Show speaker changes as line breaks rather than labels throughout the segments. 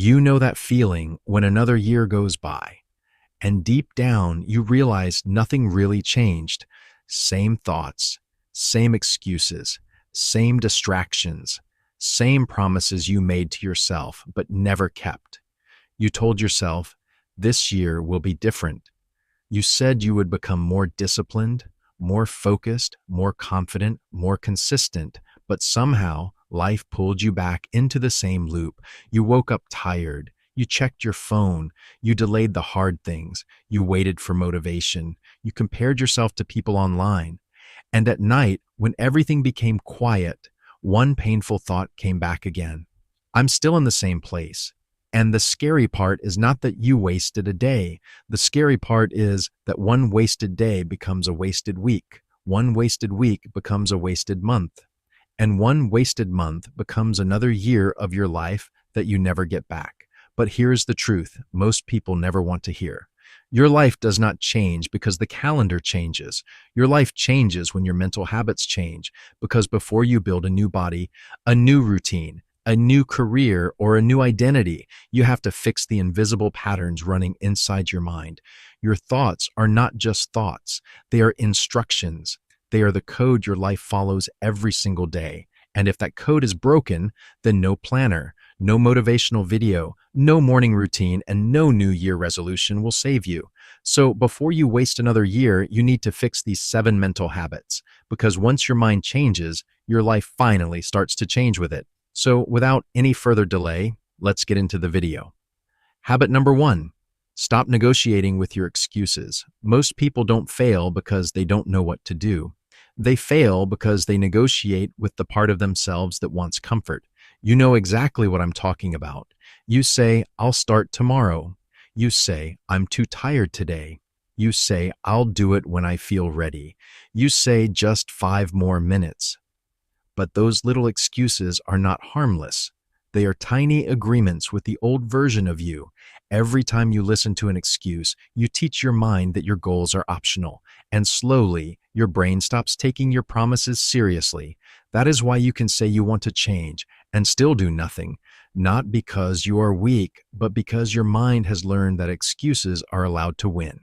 You know that feeling when another year goes by, and deep down you realize nothing really changed. Same thoughts, same excuses, same distractions, same promises you made to yourself but never kept. You told yourself, this year will be different. You said you would become more disciplined, more focused, more confident, more consistent, but somehow life pulled you back into the same loop. You woke up tired. You checked your phone. You delayed the hard things. You waited for motivation. You compared yourself to people online. And at night, when everything became quiet, one painful thought came back again. I'm still in the same place. And the scary part is not that you wasted a day. The scary part is that one wasted day becomes a wasted week. One wasted week becomes a wasted month. And one wasted month becomes another year of your life that you never get back. But here's the truth most people never want to hear. Your life does not change because the calendar changes. Your life changes when your mental habits change, because before you build a new body, a new routine, a new career, or a new identity, you have to fix the invisible patterns running inside your mind. Your thoughts are not just thoughts. They are instructions. They are the code your life follows every single day. And if that code is broken, then no planner, no motivational video, no morning routine, and no New Year resolution will save you. So before you waste another year, you need to fix these 7 mental habits, because once your mind changes, your life finally starts to change with it. So without any further delay, let's get into the video. Habit number 1, stop negotiating with your excuses. Most people don't fail because they don't know what to do. They fail because they negotiate with the part of themselves that wants comfort. You know exactly what I'm talking about. You say, I'll start tomorrow. You say, I'm too tired today. You say, I'll do it when I feel ready. You say, just 5 more minutes. But those little excuses are not harmless. They are tiny agreements with the old version of you. Every time you listen to an excuse, you teach your mind that your goals are optional, and slowly, your brain stops taking your promises seriously. That is why you can say you want to change and still do nothing, not because you are weak, but because your mind has learned that excuses are allowed to win.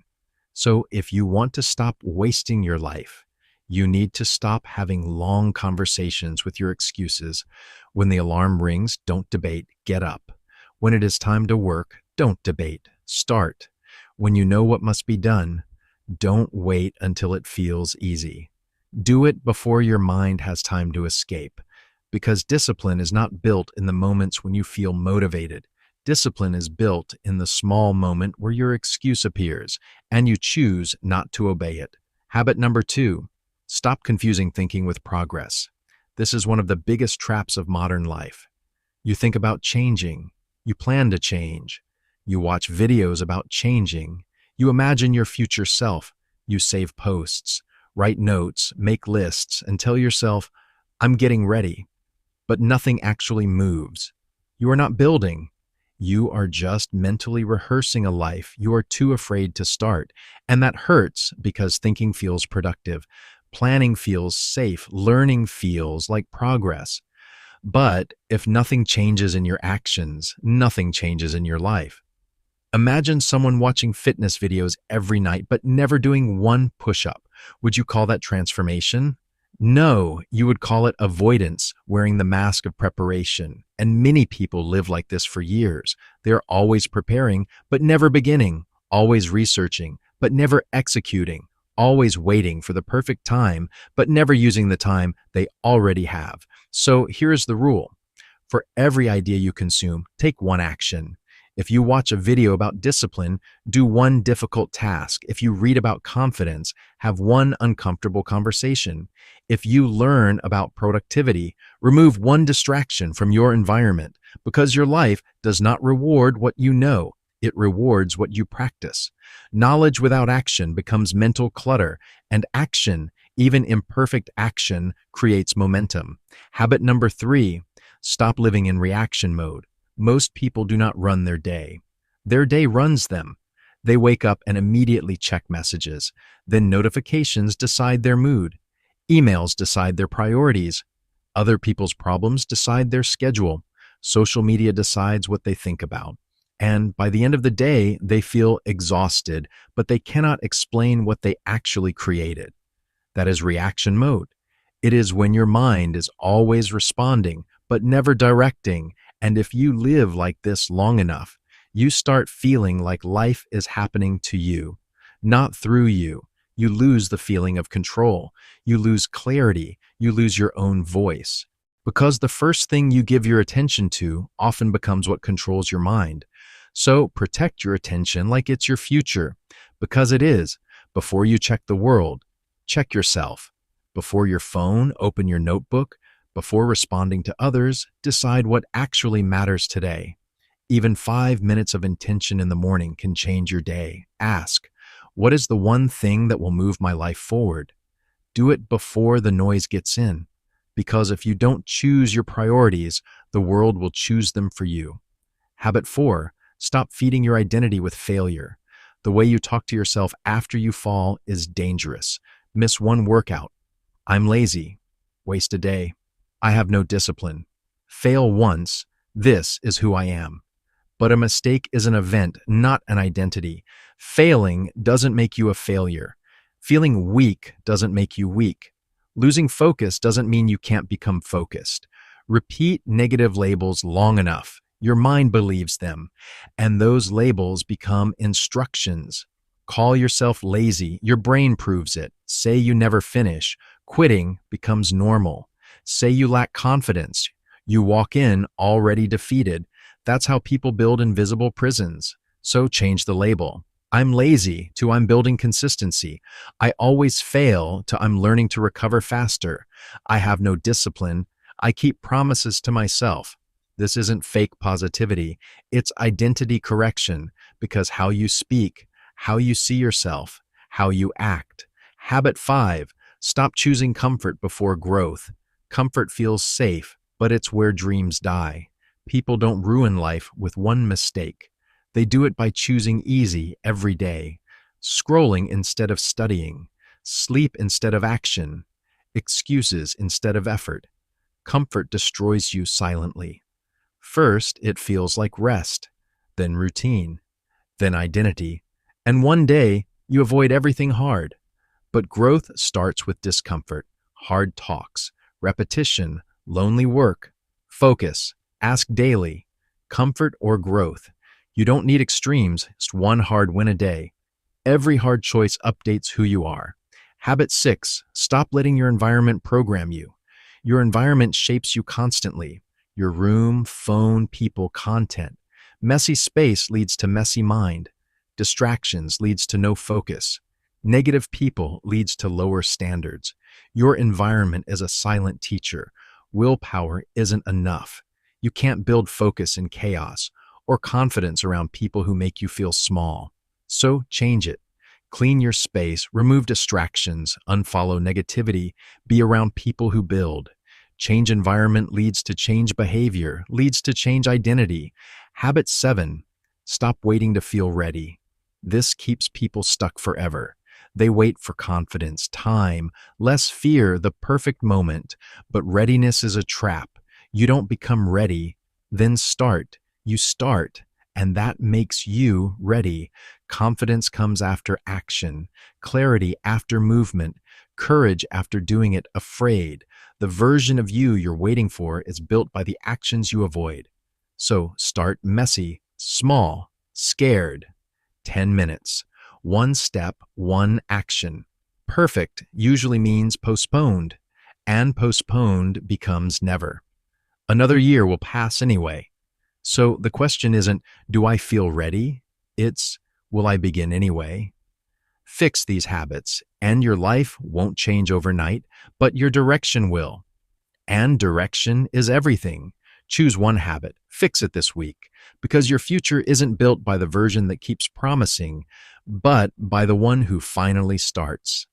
So if you want to stop wasting your life, you need to stop having long conversations with your excuses. When the alarm rings, don't debate, get up. When it is time to work, don't debate, start. When you know what must be done, don't wait until it feels easy. Do it before your mind has time to escape, because discipline is not built in the moments when you feel motivated. Discipline is built in the small moment where your excuse appears, and you choose not to obey it. Habit number 2. Stop confusing thinking with progress. This is one of the biggest traps of modern life. You think about changing. You plan to change. You watch videos about changing. You imagine your future self. You save posts, write notes, make lists, and tell yourself, I'm getting ready. But nothing actually moves. You are not building. You are just mentally rehearsing a life you are too afraid to start. And that hurts because thinking feels productive. Planning feels safe. Learning feels like progress. But if nothing changes in your actions, nothing changes in your life. Imagine someone watching fitness videos every night but never doing one push-up. Would you call that transformation? No, you would call it avoidance, wearing the mask of preparation. And many people live like this for years. They are always preparing, but never beginning, always researching, but never executing, always waiting for the perfect time, but never using the time they already have. So here's the rule. For every idea you consume, take one action. If you watch a video about discipline, do one difficult task. If you read about confidence, have one uncomfortable conversation. If you learn about productivity, remove one distraction from your environment, because your life does not reward what you know. It rewards what you practice. Knowledge without action becomes mental clutter, and action, even imperfect action, creates momentum. Habit number 3, stop living in reaction mode. Most people do not run their day. Their day runs them. They wake up and immediately check messages. Then notifications decide their mood. Emails decide their priorities. Other people's problems decide their schedule. Social media decides what they think about. And by the end of the day, they feel exhausted, but they cannot explain what they actually created. That is reaction mode. It is when your mind is always responding, but never directing. And if you live like this long enough, you start feeling like life is happening to you, not through you. You lose the feeling of control. You lose clarity. You lose your own voice. Because the first thing you give your attention to often becomes what controls your mind. So protect your attention like it's your future, because it is. Before you check the world, check yourself. Before your phone, open your notebook. Before responding to others, decide what actually matters today. Even 5 minutes of intention in the morning can change your day. Ask, what is the one thing that will move my life forward? Do it before the noise gets in. Because if you don't choose your priorities, the world will choose them for you. Habit 4, stop feeding your identity with failure. The way you talk to yourself after you fall is dangerous. Miss one workout. I'm lazy. Waste a day. I have no discipline. Fail once. This is who I am. But a mistake is an event, not an identity. Failing doesn't make you a failure. Feeling weak doesn't make you weak. Losing focus doesn't mean you can't become focused. Repeat negative labels long enough. Your mind believes them, and those labels become instructions. Call yourself lazy. Your brain proves it. Say you never finish. Quitting becomes normal. Say you lack confidence. You walk in already defeated. That's how people build invisible prisons. So change the label. I'm lazy to I'm building consistency. I always fail to I'm learning to recover faster. I have no discipline. I keep promises to myself. This isn't fake positivity. It's identity correction, because how you speak, how you see yourself, how you act. Habit 5, stop choosing comfort before growth. Comfort feels safe, but it's where dreams die. People don't ruin life with one mistake. They do it by choosing easy every day, scrolling instead of studying, sleep instead of action, excuses instead of effort. Comfort destroys you silently. First, it feels like rest, then routine, then identity, and one day you avoid everything hard. But growth starts with discomfort, hard talks, repetition, lonely work, focus, ask daily, comfort or growth. You don't need extremes, just one hard win a day. Every hard choice updates who you are. Habit 6, stop letting your environment program you. Your environment shapes you constantly. Your room, phone, people, content. Messy space leads to messy mind. Distractions leads to no focus. Negative people leads to lower standards. Your environment is a silent teacher. Willpower isn't enough. You can't build focus in chaos, or confidence around people who make you feel small. So change it. Clean your space, remove distractions, unfollow negativity, be around people who build. Change environment leads to change behavior, leads to change identity. Habit 7, stop waiting to feel ready. This keeps people stuck forever. They wait for confidence, time, less fear, the perfect moment. But readiness is a trap. You don't become ready, then start. You start, and that makes you ready. Confidence comes after action, clarity after movement, courage after doing it afraid. The version of you you're waiting for is built by the actions you avoid. So start messy, small, scared. 10 minutes. One step, one action. Perfect usually means postponed, and postponed becomes never. Another year will pass anyway. So the question isn't, do I feel ready? It's, will I begin anyway? Fix these habits, and your life won't change overnight, but your direction will. And direction is everything. Choose one habit, fix it this week, because your future isn't built by the version that keeps promising, but by the one who finally starts.